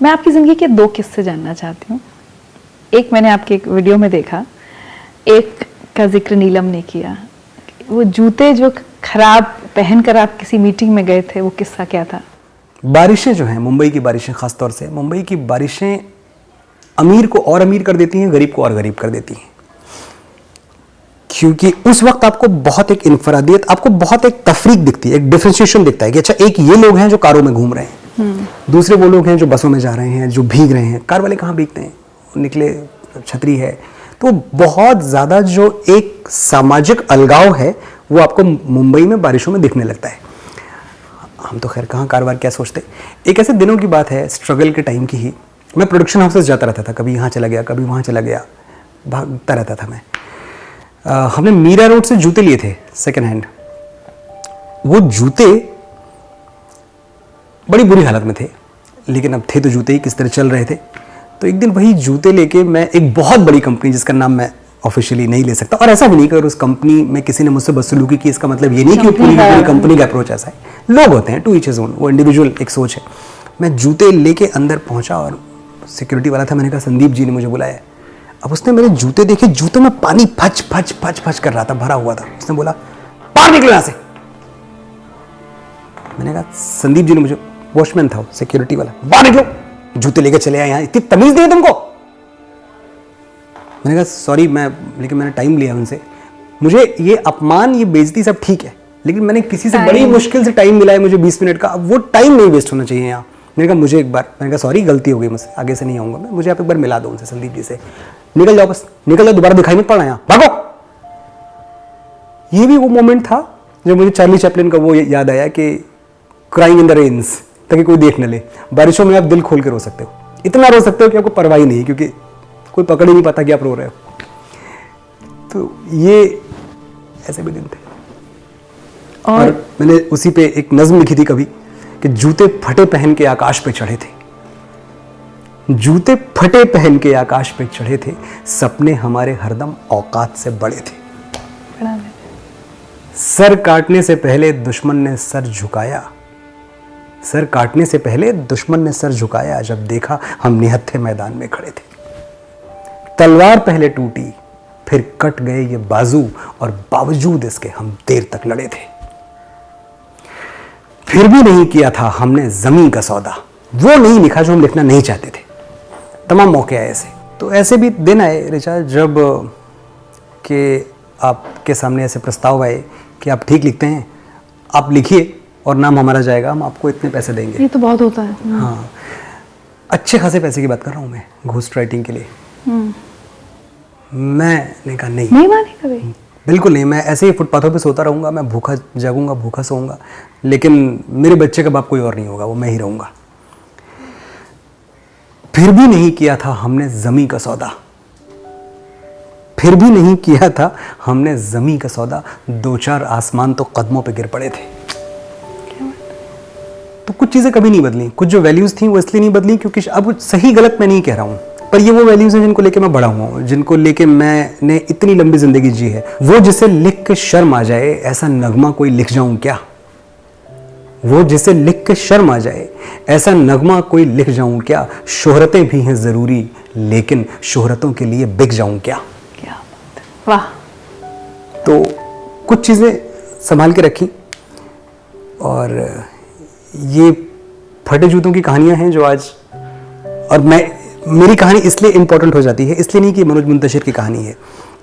मैं आपकी ज़िंदगी के 2 किस्से जानना चाहती हूँ। एक मैंने आपके एक वीडियो में देखा, एक का जिक्र नीलम ने किया, वो जूते जो खराब पहनकर आप किसी मीटिंग में गए थे, वो किस्सा क्या था? बारिशें जो हैं, मुंबई की बारिशें, खासतौर से मुंबई की बारिशें अमीर को और अमीर कर देती हैं, गरीब को और गरीब कर देती हैं। क्योंकि उस वक्त आपको बहुत एक इनफरादियत, आपको बहुत एक तफरीक दिखती है, एक डिफरेंशिएशन दिखता है कि अच्छा, एक ये लोग हैं जो कारों में घूम रहे हैं, दूसरे वो लोग हैं जो बसों में जा रहे हैं, जो भीग रहे हैं। कार वाले कहाँ भीगते हैं, निकले छतरी है। तो बहुत ज़्यादा जो एक सामाजिक अलगाव है वो आपको मुंबई में बारिशों में दिखने लगता है। हम तो खैर कहाँ कारवार क्या सोचते। एक ऐसे दिनों की बात है, स्ट्रगल के टाइम की ही। मैं प्रोडक्शन हाउसेस जाता रहता था, कभी यहाँ चला गया, कभी वहाँ चला गया, भागता रहता था मैं। हमने मीरा रोड से जूते लिए थे सेकेंड हैंड। वो जूते बड़ी बुरी हालत में थे, लेकिन अब थे तो जूते ही, किस तरह चल रहे थे। तो एक दिन वही जूते लेके मैं एक बहुत बड़ी कंपनी, जिसका नाम मैं ऑफिशियली नहीं ले सकता, और ऐसा भी नहीं कि अगर उस कंपनी में किसी ने मुझसे बदसलूकी की, इसका मतलब ये नहीं कि पूरी कंपनी का अप्रोच ऐसा है। लोग होते हैं, टू ईच हिज ओन, वो इंडिविजुअल एक सोच है। मैं जूते लेके अंदर पहुंचा और सिक्योरिटी वाला था, मैंने कहा संदीप जी ने मुझे बुलाया। अब उसने मेरे जूते देखे, जूतों में पानी फच फच फच फच कर रहा था, भरा हुआ था। उसने बोला बाहर निकलो यहां से। मैंने कहा संदीप जी ने मुझे, वॉचमैन था सिक्योरिटी वाला, बाहर निकलो, जूते लेके चले आए यहाँ, इतनी तमीज नहीं है तुमको। मैंने कहा सॉरी, लेकिन मैंने टाइम लिया उनसे, मुझे ये अपमान, ये बेइज्जती सब ठीक है, लेकिन मैंने किसी से बड़ी मुश्किल से टाइम मिला है मुझे 20 मिनट का, अब वो टाइम नहीं वेस्ट होना चाहिए यहाँ। मैंने कहा मुझे एक बार, मैंने कहा सॉरी गलती हो गई मुझसे, आगे से नहीं आऊँगा मैं, मुझे आप एक बार मिला दो उनसे, संदीप जी से। निकल जाओ, बस निकल जाओ, दोबारा दिखाई मत पड़ना यहाँ, भागो। ये भी वो मोमेंट था जब मुझे चार्ली चैपलिन का वो याद आया कि क्राइंग इन द रेन्स, ताकि कोई देख न ले। बारिशों में आप दिल खोल के रो सकते हो, इतना रो सकते हो कि आपको परवाह ही नहीं, क्योंकि कोई पकड़ ही नहीं पाता कि आप रो रहे हो। तो ये ऐसे भी दिन थे। और मैंने उसी पे एक नज्म लिखी थी कभी कि जूते फटे पहन के आकाश पे चढ़े थे, जूते फटे पहन के आकाश पे चढ़े थे, सपने हमारे हरदम औकात से बड़े थे। सर काटने से पहले दुश्मन ने सर झुकाया, सर काटने से पहले दुश्मन ने सर झुकाया, जब देखा हम निहत्थे मैदान में खड़े थे। तलवार पहले टूटी, फिर कट गए ये बाजू, और बावजूद इसके हम देर तक लड़े थे। फिर भी नहीं किया था हमने जमीन का सौदा, वो नहीं लिखा जो हम लिखना नहीं चाहते थे। तमाम मौके आए ऐसे। तो ऐसे भी दिन आए ऋचा, जब कि आपके सामने ऐसे प्रस्ताव आए कि आप ठीक लिखते हैं, आप लिखिए और नाम हमारा जाएगा, हम आपको इतने पैसे देंगे। ये तो बहुत होता है। हाँ, अच्छे खासे पैसे की बात कर रहा हूँ मैं, घोस्ट राइटिंग के लिए। मैंने कहा नहीं माने कभी, बिल्कुल नहीं। मैं ऐसे ही फुटपाथों पे सोता रहूँगा, मैं भूखा जागूंगा, भूखा सोऊंगा, लेकिन मेरे बच्चे का बाप कोई और नहीं होगा, वो मैं ही रहूँगा। फिर भी नहीं किया था हमने ज़मीं का सौदा, फिर भी नहीं किया था हमने ज़मीं का सौदा, 2-4 आसमान तो कदमों पे गिर पड़े थे। तो कुछ चीज़ें कभी नहीं बदली, कुछ जो वैल्यूज़ थी वो इसलिए नहीं बदली क्योंकि, अब सही गलत मैं नहीं कह रहा हूँ, पर ये वो वैल्यूज़ हैं जिनको लेके मैं बड़ा हुआ हूँ, जिनको लेके मैंने इतनी लंबी ज़िंदगी जी है। वो जिसे लिख के शर्म आ जाए ऐसा नगमा कोई लिख जाऊँ क्या, वो जिसे लिख के शर्म आ जाए ऐसा नगमा कोई लिख जाऊँ क्या, शोहरतें भी हैं ज़रूरी लेकिन शोहरतों के लिए बिक जाऊँ क्या। वाह। तो कुछ चीज़ें संभाल के रखी, और ये फटे जूतों की कहानियाँ हैं जो आज, और मेरी कहानी इसलिए इंपॉर्टेंट हो जाती है, इसलिए नहीं कि मनोज मुंतशिर की कहानी है,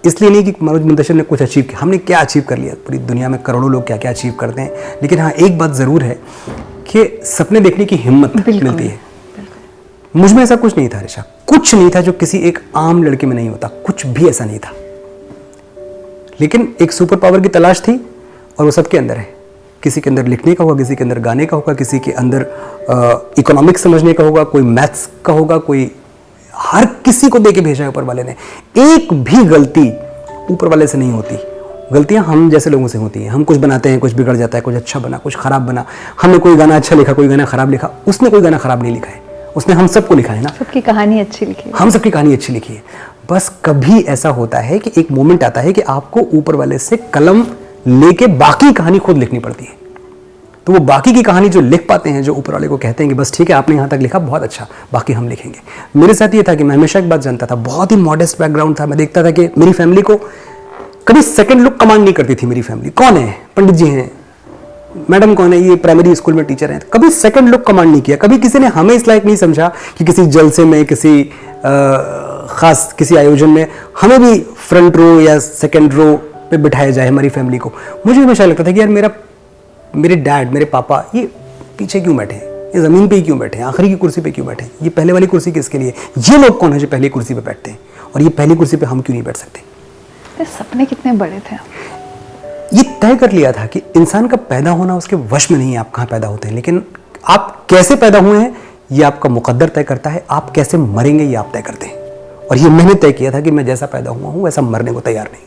इसलिए नहीं कि मनोज मुंतशिर ने कुछ अचीव किया, हमने क्या अचीव कर लिया, पूरी दुनिया में करोड़ों लोग क्या क्या अचीव करते हैं, लेकिन हाँ एक बात ज़रूर है कि सपने देखने की हिम्मत मिलती है। मुझ में ऐसा कुछ नहीं था ऋषा, कुछ नहीं था जो किसी एक आम लड़के में नहीं होता, कुछ भी ऐसा नहीं था, लेकिन एक सुपर पावर की तलाश थी और वो सबके अंदर है। किसी के अंदर लिखने का होगा, किसी के अंदर गाने का होगा, किसी के अंदर इकोनॉमिक्स समझने का होगा, कोई मैथ्स का होगा, कोई, हर किसी को देके भेजा है ऊपर वाले ने। एक भी गलती ऊपर वाले से नहीं होती, गलतियां हम जैसे लोगों से होती हैं। हम कुछ बनाते हैं, कुछ बिगड़ जाता है, कुछ अच्छा बना, कुछ खराब बना। हमने कोई गाना अच्छा लिखा, कोई गाना खराब लिखा, उसने कोई गाना खराब नहीं लिखा है, उसने हम सबको लिखा है ना, सबकी कहानी अच्छी लिखी है, हम सबकी कहानी अच्छी लिखी है। बस कभी ऐसा होता है कि एक मोमेंट आता है कि आपको ऊपर वाले से कलम लेके बाकी कहानी खुद लिखनी पड़ती है। तो वो बाकी की कहानी जो लिख पाते हैं, जो ऊपर वाले को कहते हैं कि बस ठीक है आपने यहाँ तक लिखा, बहुत अच्छा, बाकी हम लिखेंगे। मेरे साथ ये था कि मैं हमेशा एक बात जानता था, बहुत ही मॉडेस्ट बैकग्राउंड था, मैं देखता था कि मेरी फैमिली को कभी सेकंड लुक कमांड नहीं करती थी। मेरी फैमिली कौन है, पंडित जी हैं, मैडम कौन है, ये प्राइमरी स्कूल में टीचर हैं, कभी सेकंड लुक कमांड नहीं किया। कभी किसी ने हमें इस लायक नहीं समझा कि किसी जलसे में, किसी खास किसी आयोजन में हमें भी फ्रंट रो या सेकंड रो पे बिठाया जाए हमारी फैमिली को। मुझे हमेशा लगता था कि यार मेरे डैड, मेरे पापा ये पीछे क्यों बैठे हैं, ये ज़मीन पे ही क्यों बैठे हैं, आखिरी की कुर्सी पे क्यों बैठे हैं, ये पहले वाली कुर्सी किसके लिए, ये लोग कौन है जो पहली कुर्सी पे बैठते हैं, और ये पहली कुर्सी पे हम क्यों नहीं बैठ सकते। ये सपने कितने बड़े थे। ये तय कर लिया था कि इंसान का पैदा होना उसके वश में नहीं है, आप कहाँ पैदा होते हैं, लेकिन आप कैसे पैदा हुए हैं ये आपका मुकद्दर तय करता है, आप कैसे मरेंगे ये आप तय करते हैं। और ये मैंने तय किया था कि मैं जैसा पैदा हुआ हूँ वैसा मरने को तैयार नहीं।